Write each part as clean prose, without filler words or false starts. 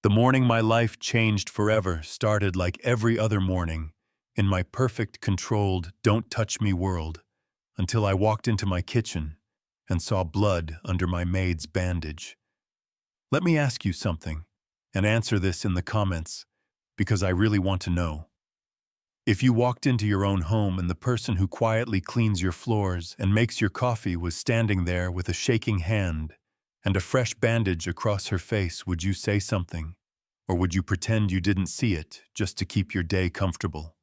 The morning my life changed forever started like every other morning, in my perfect, controlled, don't-touch-me world, until I walked into my kitchen and saw blood under my maid's bandage. Let me ask you something, and answer this in the comments, because I really want to know. If you walked into your own home and the person who quietly cleans your floors and makes your coffee was standing there with a shaking hand and a fresh bandage across her face, would you say something? Or would you pretend you didn't see it just to keep your day comfortable?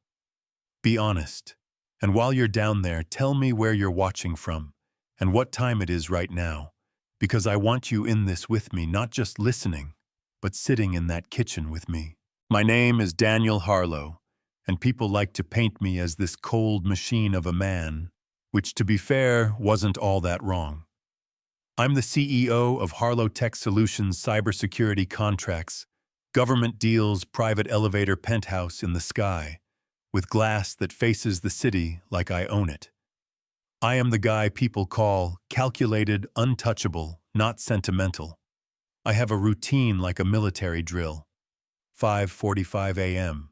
Be honest. And while you're down there, tell me where you're watching from and what time it is right now, because I want you in this with me, not just listening, but sitting in that kitchen with me. My name is Daniel Harlow, and people like to paint me as this cold machine of a man, which, to be fair, wasn't all that wrong. I'm the CEO of Harlow Tech Solutions Cybersecurity Contracts, government deals, private elevator penthouse in the sky, with glass that faces the city like I own it. I am the guy people call calculated, untouchable, not sentimental. I have a routine like a military drill. 5:45 a.m.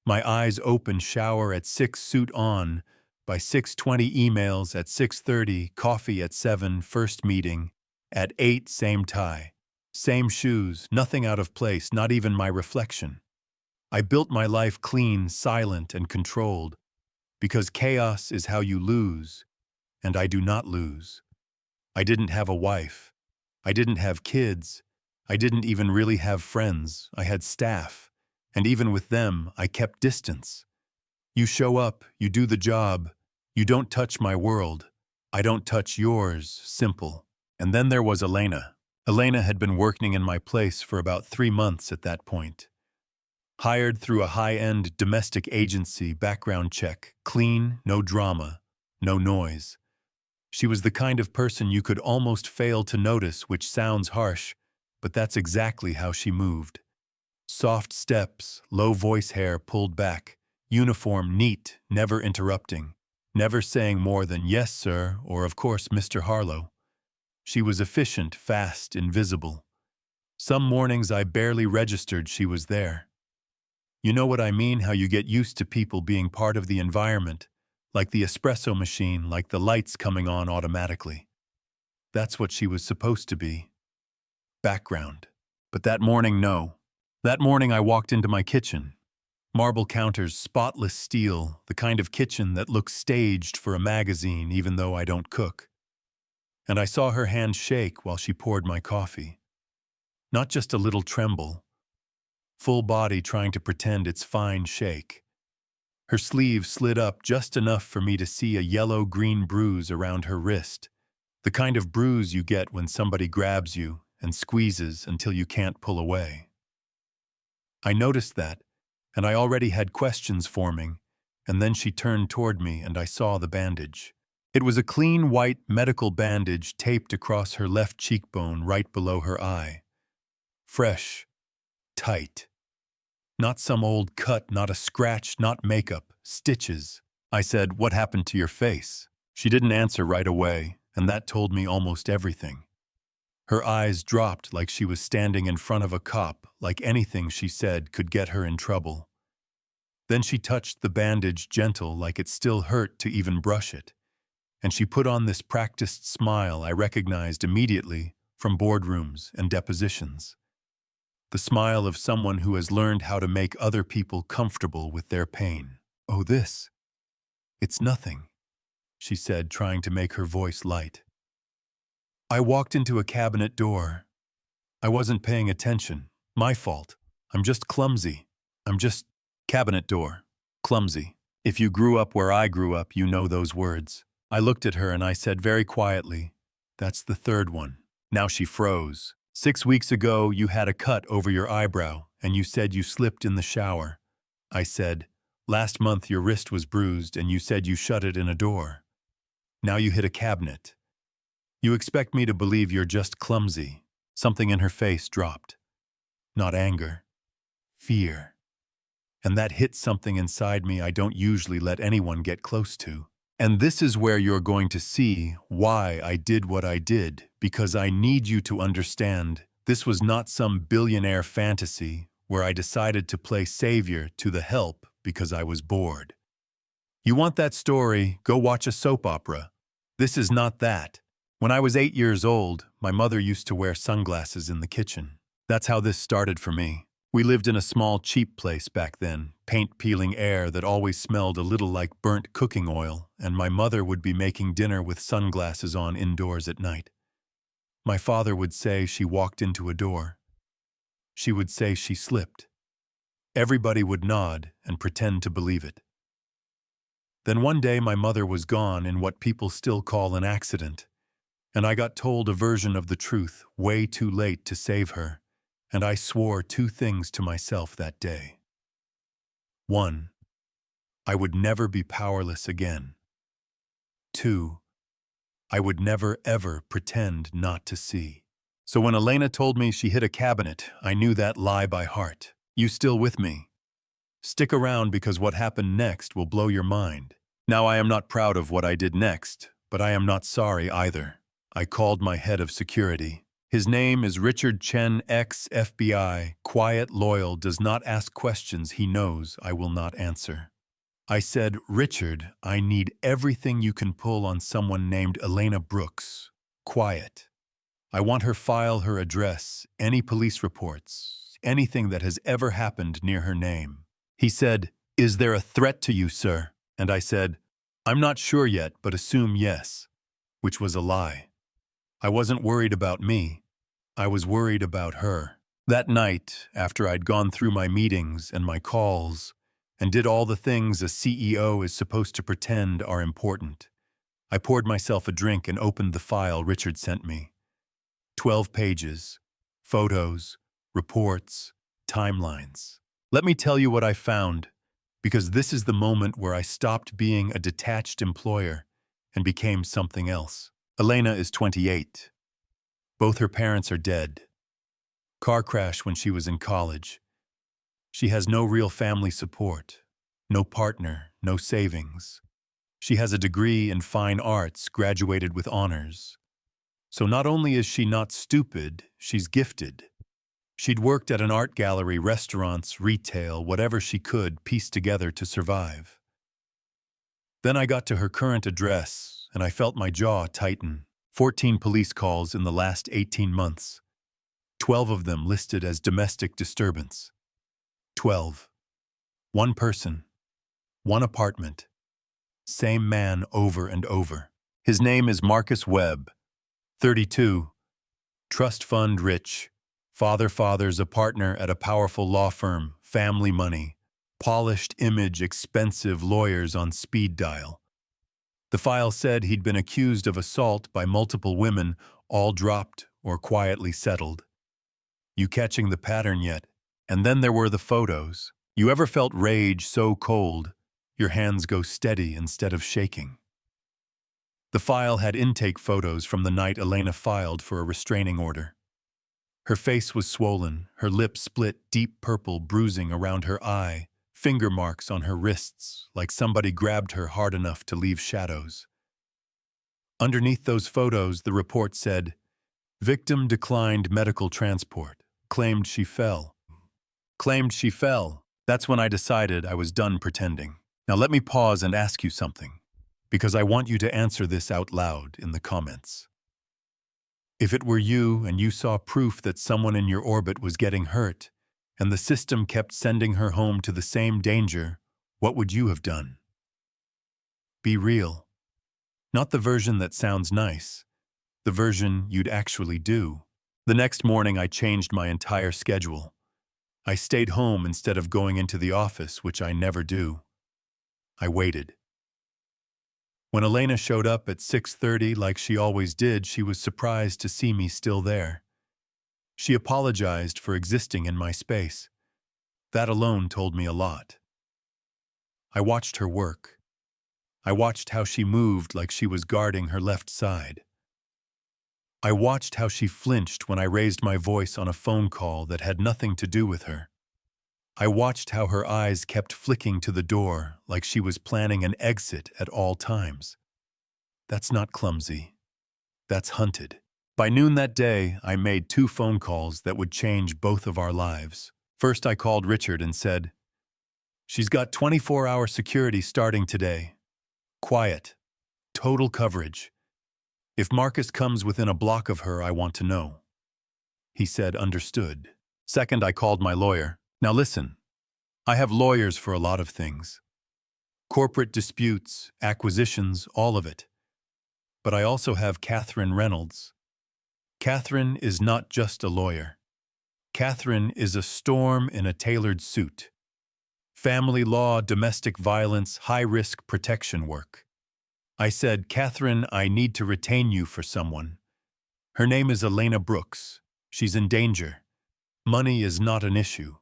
My eyes open, shower at 6, suit on. By 6:20, emails at 6:30, coffee at 7, first meeting. At 8, same tie. Same shoes, nothing out of place, not even my reflection. I built my life clean, silent, and controlled, because chaos is how you lose, and I do not lose. I didn't have a wife. I didn't have kids. I didn't even really have friends. I had staff, and even with them, I kept distance. You show up, you do the job, you don't touch my world. I don't touch yours, simple. And then there was Elena. Elena had been working in my place for about 3 months at that point. Hired through a high-end domestic agency, background check, clean, no drama, no noise. She was the kind of person you could almost fail to notice, which sounds harsh, but that's exactly how she moved. Soft steps, low voice, hair pulled back, uniform neat, never interrupting, never saying more than "yes, sir," or "of course, Mr. Harlow." She was efficient, fast, invisible. Some mornings I barely registered she was there. You know what I mean, how you get used to people being part of the environment, like the espresso machine, like the lights coming on automatically. That's what she was supposed to be. Background. But that morning, no. That morning I walked into my kitchen. Marble counters, spotless steel, the kind of kitchen that looks staged for a magazine even though I don't cook. And I saw her hand shake while she poured my coffee. Not just a little tremble. Full body trying to pretend it's fine shake. Her sleeve slid up just enough for me to see a yellow-green bruise around her wrist, the kind of bruise you get when somebody grabs you and squeezes until you can't pull away. I noticed that, and I already had questions forming, and then she turned toward me and I saw the bandage. It was a clean white medical bandage taped across her left cheekbone right below her eye. Fresh, tight. Not some old cut, not a scratch, not makeup, stitches. I said, "What happened to your face?" She didn't answer right away, and that told me almost everything. Her eyes dropped like she was standing in front of a cop, like anything she said could get her in trouble. Then she touched the bandage gentle, like it still hurt to even brush it. And she put on this practiced smile I recognized immediately from boardrooms and depositions. The smile of someone who has learned how to make other people comfortable with their pain. "Oh, this. It's nothing," she said, trying to make her voice light. I walked into a cabinet door. I wasn't paying attention. My fault. I'm just clumsy. Cabinet door. Clumsy. If you grew up where I grew up, you know those words. I looked at her and I said very quietly, "That's the third one." Now she froze. "6 weeks ago, you had a cut over your eyebrow, and you said you slipped in the shower." I said, "Last month your wrist was bruised, and you said you shut it in a door. Now you hit a cabinet. You expect me to believe you're just clumsy." Something in her face dropped. Not anger. Fear. And that hit something inside me I don't usually let anyone get close to. And this is where you're going to see why I did what I did, because I need you to understand This was not some billionaire fantasy where I decided to play savior to the help because I was bored. You want that story? Go watch a soap opera. This is not that. When I was 8 years old, my mother used to wear sunglasses in the kitchen. That's how this started for me. We lived in a small, cheap place back then, paint-peeling air that always smelled a little like burnt cooking oil, and my mother would be making dinner with sunglasses on indoors at night. My father would say she walked into a door. She would say she slipped. Everybody would nod and pretend to believe it. Then one day my mother was gone in what people still call an accident, and I got told a version of the truth way too late to save her, and I swore two things to myself that day. 1. I would never be powerless again. 2. I would never ever pretend not to see. So when Elena told me she hit a cabinet, I knew that lie by heart. You still with me? Stick around because what happened next will blow your mind. Now I am not proud of what I did next, but I am not sorry either. I called my head of security. His name is Richard Chen, ex-FBI, quiet, loyal, does not ask questions he knows I will not answer. I said, Richard, I need everything you can pull on someone named Elena Brooks. Quiet. I want her file, her address, any police reports, anything that has ever happened near her name. He said, is there a threat to you, sir? And I said, I'm not sure yet, but assume yes, which was a lie. I wasn't worried about me. I was worried about her. That night, after I'd gone through my meetings and my calls, and did all the things a CEO is supposed to pretend are important, I poured myself a drink and opened the file Richard sent me. 12 pages, photos, reports, timelines. Let me tell you what I found, because this is the moment where I stopped being a detached employer and became something else. Elena is 28. Both her parents are dead. Car crash when she was in college. She has no real family support, no partner, no savings. She has a degree in fine arts, graduated with honors. So not only is she not stupid, she's gifted. She'd worked at an art gallery, restaurants, retail, whatever she could piece together to survive. Then I got to her current address, and I felt my jaw tighten. 14 police calls in the last 18 months. 12 of them listed as domestic disturbance. 12. One person. One apartment. Same man over and over. His name is Marcus Webb. 32. Trust fund rich. Father's a partner at a powerful law firm. Family money. Polished image, expensive lawyers on speed dial. The file said he'd been accused of assault by multiple women, all dropped or quietly settled. You catching the pattern yet? And then there were the photos. You ever felt rage so cold, your hands go steady instead of shaking? The file had intake photos from the night Elena filed for a restraining order. Her face was swollen, her lips split, deep purple bruising around her eye, finger marks on her wrists, like somebody grabbed her hard enough to leave shadows. Underneath those photos, the report said, victim declined medical transport, claimed she fell. Claimed she fell. That's when I decided I was done pretending. Now let me pause and ask you something, because I want you to answer this out loud in the comments. If it were you and you saw proof that someone in your orbit was getting hurt, and the system kept sending her home to the same danger, what would you have done? Be real. Not the version that sounds nice, the version you'd actually do. The next morning I changed my entire schedule. I stayed home instead of going into the office, which I never do. I waited. When Elena showed up at 6:30 like she always did, she was surprised to see me still there. She apologized for existing in my space. That alone told me a lot. I watched her work. I watched how she moved like she was guarding her left side. I watched how she flinched when I raised my voice on a phone call that had nothing to do with her. I watched how her eyes kept flicking to the door like she was planning an exit at all times. That's not clumsy. That's hunted. By noon that day, I made 2 phone calls that would change both of our lives. First, I called Richard and said, "She's got 24-hour security starting today. Quiet. Total coverage. If Marcus comes within a block of her, I want to know." He said, "Understood." Second, I called my lawyer. Now listen, I have lawyers for a lot of things. Corporate disputes, acquisitions, all of it. But I also have Catherine Reynolds. Catherine is not just a lawyer. Catherine is a storm in a tailored suit. Family law, domestic violence, high-risk protection work. I said, "Catherine, I need to retain you for someone. Her name is Elena Brooks. She's in danger. Money is not an issue.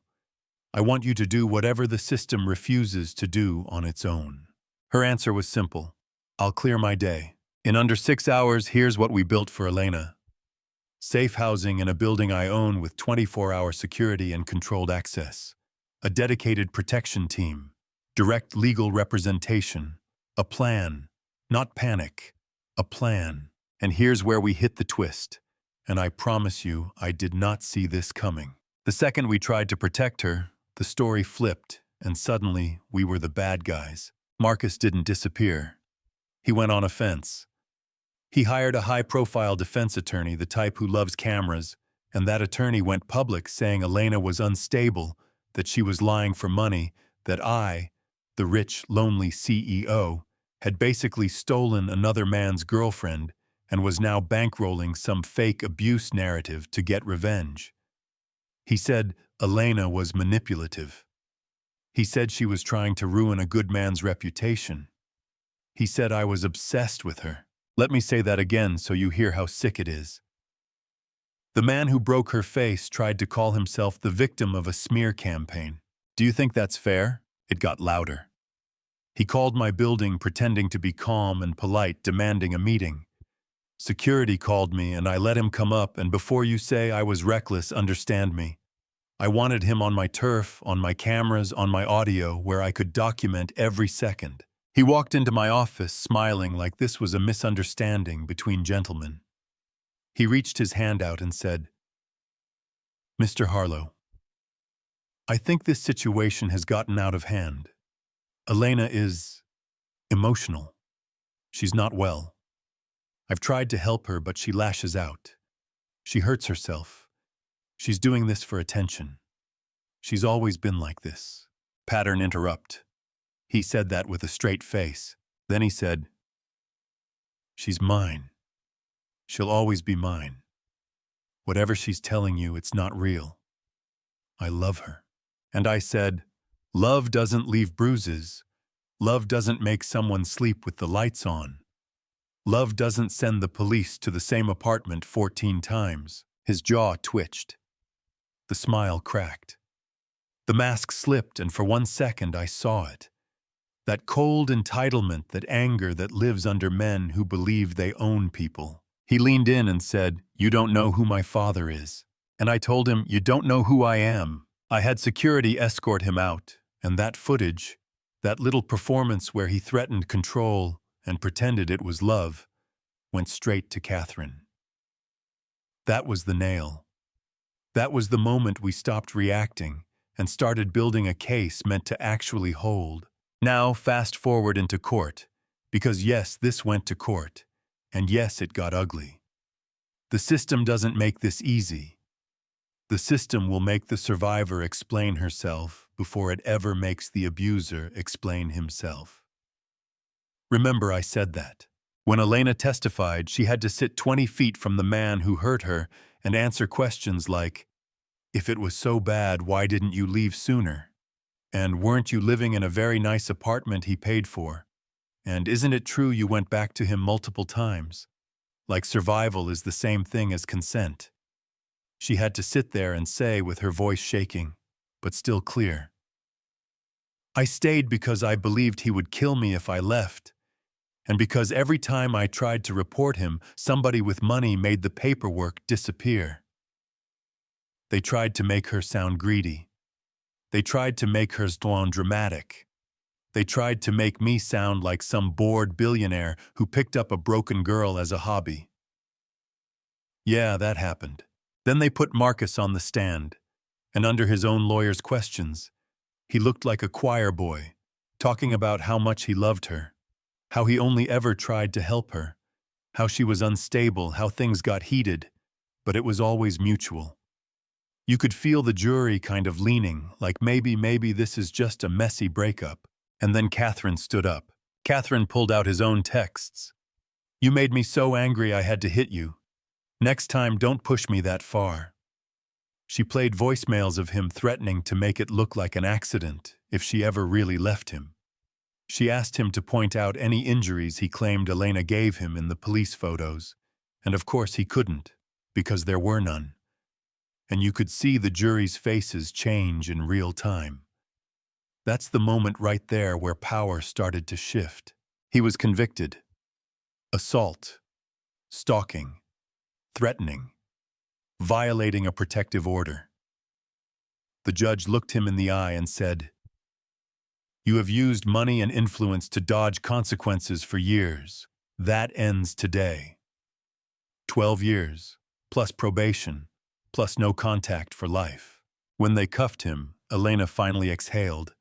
I want you to do whatever the system refuses to do on its own." Her answer was simple. "I'll clear my day. In under 6 hours, here's what we built for Elena. Safe housing in a building I own with 24-hour security and controlled access. A dedicated protection team. Direct legal representation. A plan. Not panic. A plan. And here's where we hit the twist. And I promise you, I did not see this coming. The second we tried to protect her, the story flipped, and suddenly we were the bad guys. Marcus didn't disappear. He went on offense. He hired a high-profile defense attorney, the type who loves cameras, and that attorney went public saying Elena was unstable, that she was lying for money, that I, the rich, lonely CEO, had basically stolen another man's girlfriend and was now bankrolling some fake abuse narrative to get revenge. He said Elena was manipulative. He said she was trying to ruin a good man's reputation. He said I was obsessed with her. Let me say that again so you hear how sick it is. The man who broke her face tried to call himself the victim of a smear campaign. Do you think that's fair? It got louder. He called my building pretending to be calm and polite, demanding a meeting. Security called me and I let him come up, and before you say I was reckless, understand me. I wanted him on my turf, on my cameras, on my audio, where I could document every second. He walked into my office smiling like this was a misunderstanding between gentlemen. He reached his hand out and said, "Mr. Harlow, I think this situation has gotten out of hand. Elena is emotional. She's not well. I've tried to help her, but she lashes out. She hurts herself. She's doing this for attention. She's always been like this." Pattern interrupt. He said that with a straight face. Then he said, "She's mine. She'll always be mine. Whatever she's telling you, it's not real. I love her." And I said, "Love doesn't leave bruises. Love doesn't make someone sleep with the lights on. Love doesn't send the police to the same apartment 14 times. His jaw twitched. The smile cracked. The mask slipped, and for 1 second I saw it. That cold entitlement, that anger that lives under men who believe they own people. He leaned in and said, "You don't know who my father is." And I told him, "You don't know who I am." I had security escort him out, and that footage, that little performance where he threatened control and pretended it was love, went straight to Catherine. That was the nail. That was the moment we stopped reacting and started building a case meant to actually hold. Now, fast forward into court, because yes, this went to court, and yes, it got ugly. The system doesn't make this easy. The system will make the survivor explain herself before it ever makes the abuser explain himself. Remember, I said that. When Elena testified, she had to sit 20 feet from the man who hurt her and answer questions like, "If it was so bad, why didn't you leave sooner? And weren't you living in a very nice apartment he paid for? And isn't it true you went back to him multiple times? Like survival is the same thing as consent." She had to sit there and say with her voice shaking, but still clear, "I stayed because I believed he would kill me if I left, and because every time I tried to report him, somebody with money made the paperwork disappear." They tried to make her sound greedy. They tried to make her sound dramatic. They tried to make me sound like some bored billionaire who picked up a broken girl as a hobby. Yeah, that happened. Then they put Marcus on the stand, and under his own lawyer's questions, he looked like a choir boy, talking about how much he loved her, how he only ever tried to help her, how she was unstable, how things got heated, but it was always mutual. You could feel the jury kind of leaning, like maybe this is just a messy breakup. And then Catherine stood up. Catherine pulled out his own texts. You made me so angry I had to hit you. Next time, don't push me that far. She played voicemails of him threatening to make it look like an accident if she ever really left him. She asked him to point out any injuries he claimed Elena gave him in the police photos, and of course he couldn't, because there were none. And you could see the jury's faces change in real time. That's the moment right there where power started to shift. He was convicted. Assault, stalking, threatening, violating a protective order. The judge looked him in the eye and said, "You have used money and influence to dodge consequences for years. That ends today. 12 years, plus probation, plus no contact for life." When they cuffed him, Elena finally exhaled.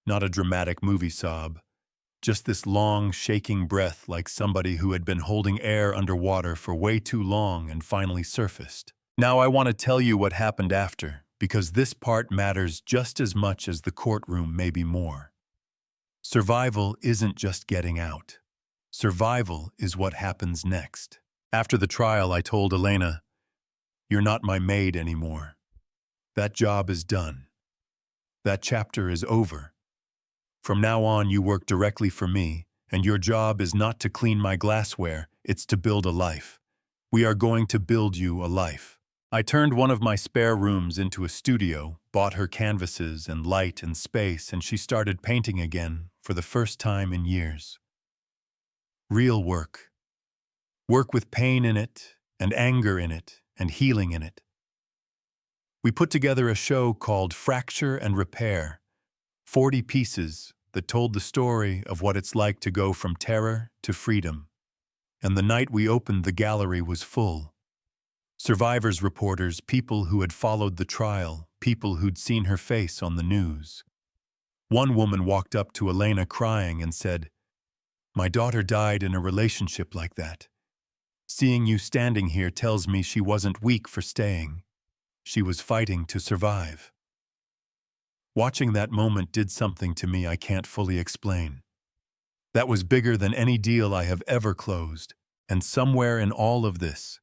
Not a dramatic movie sob, just this long, shaking breath like somebody who had been holding air underwater for way too long and finally surfaced. Now I want to tell you what happened after, because this part matters just as much as the courtroom, maybe more. Survival isn't just getting out. Survival is what happens next. After the trial, I told Elena, "You're not my maid anymore. That job is done. That chapter is over. From now on, you work directly for me, and your job is not to clean my glassware, it's to build a life. We are going to build you a life." I turned one of my spare rooms into a studio, bought her canvases and light and space, and she started painting again for the first time in years. Real work. Work with pain in it, and anger in it, and healing in it. We put together a show called Fracture and Repair, 40 pieces that told the story of what it's like to go from terror to freedom. And the night we opened, the gallery was full. Survivors, reporters, people who had followed the trial, people who'd seen her face on the news. One woman walked up to Elena crying and said, "My daughter died in a relationship like that. Seeing you standing here tells me she wasn't weak for staying. She was fighting to survive." Watching that moment did something to me I can't fully explain. That was bigger than any deal I have ever closed, and somewhere in all of this,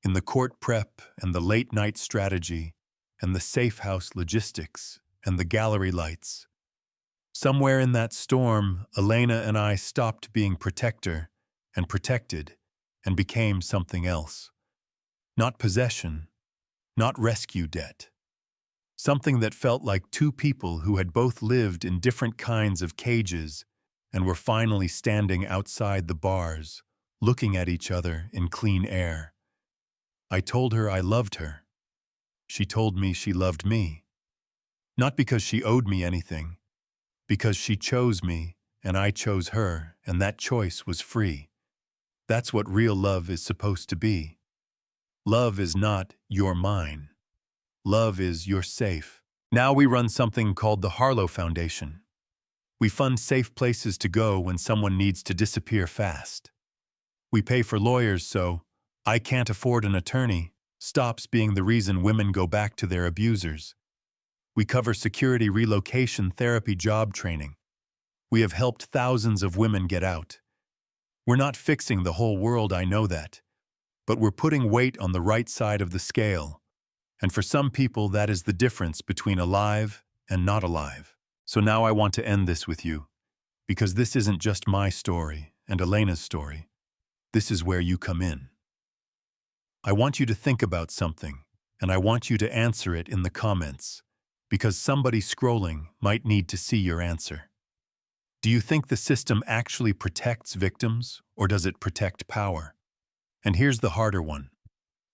in the court prep and the late-night strategy and the safe house logistics and the gallery lights, somewhere in that storm, Elena and I stopped being protector and protected and became something else. Not possession, not rescue debt. Something that felt like two people who had both lived in different kinds of cages and were finally standing outside the bars, looking at each other in clean air. I told her I loved her. She told me she loved me. Not because she owed me anything, because she chose me and I chose her, and that choice was free. That's what real love is supposed to be. Love is not "you're mine." Love is "you're safe." Now we run something called the Harlow Foundation. We fund safe places to go when someone needs to disappear fast. We pay for lawyers so "I can't afford an attorney" stops being the reason women go back to their abusers. We cover security, relocation, therapy, job training. We have helped thousands of women get out. We're not fixing the whole world, I know that, but we're putting weight on the right side of the scale. And for some people, that is the difference between alive and not alive. So now I want to end this with you, because this isn't just my story and Elena's story. This is where you come in. I want you to think about something, and I want you to answer it in the comments, because somebody scrolling might need to see your answer. Do you think the system actually protects victims, or does it protect power? And here's the harder one.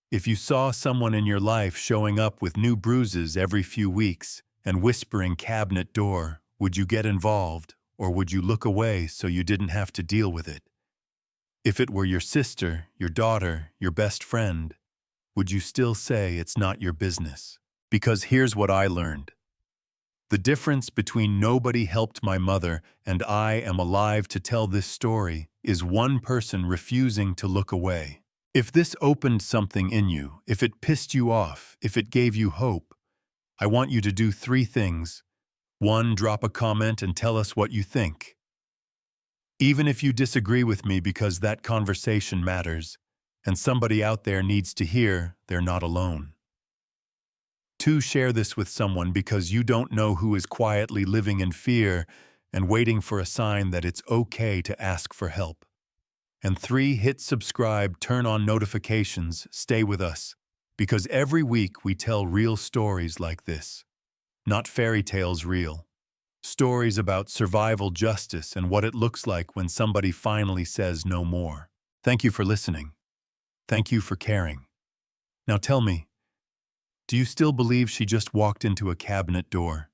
If you saw someone in your life showing up with new bruises every few weeks and whispering "cabinet door," would you get involved, or would you look away so you didn't have to deal with it? If it were your sister, your daughter, your best friend, would you still say it's not your business? Because here's what I learned. The difference between nobody helped my mother and I am alive to tell this story is one person refusing to look away. If this opened something in you, if it pissed you off, if it gave you hope, I want you to do 3 things. 1, drop a comment and tell us what you think. Even if you disagree with me, because that conversation matters, and somebody out there needs to hear they're not alone. 2, share this with someone, because you don't know who is quietly living in fear and waiting for a sign that it's okay to ask for help. And 3, hit subscribe, turn on notifications, stay with us, because every week we tell real stories like this. Not fairy tales, real. Stories about survival, justice, and what it looks like when somebody finally says no more. Thank you for listening. Thank you for caring. Now tell me, do you still believe she just walked into a cabinet door?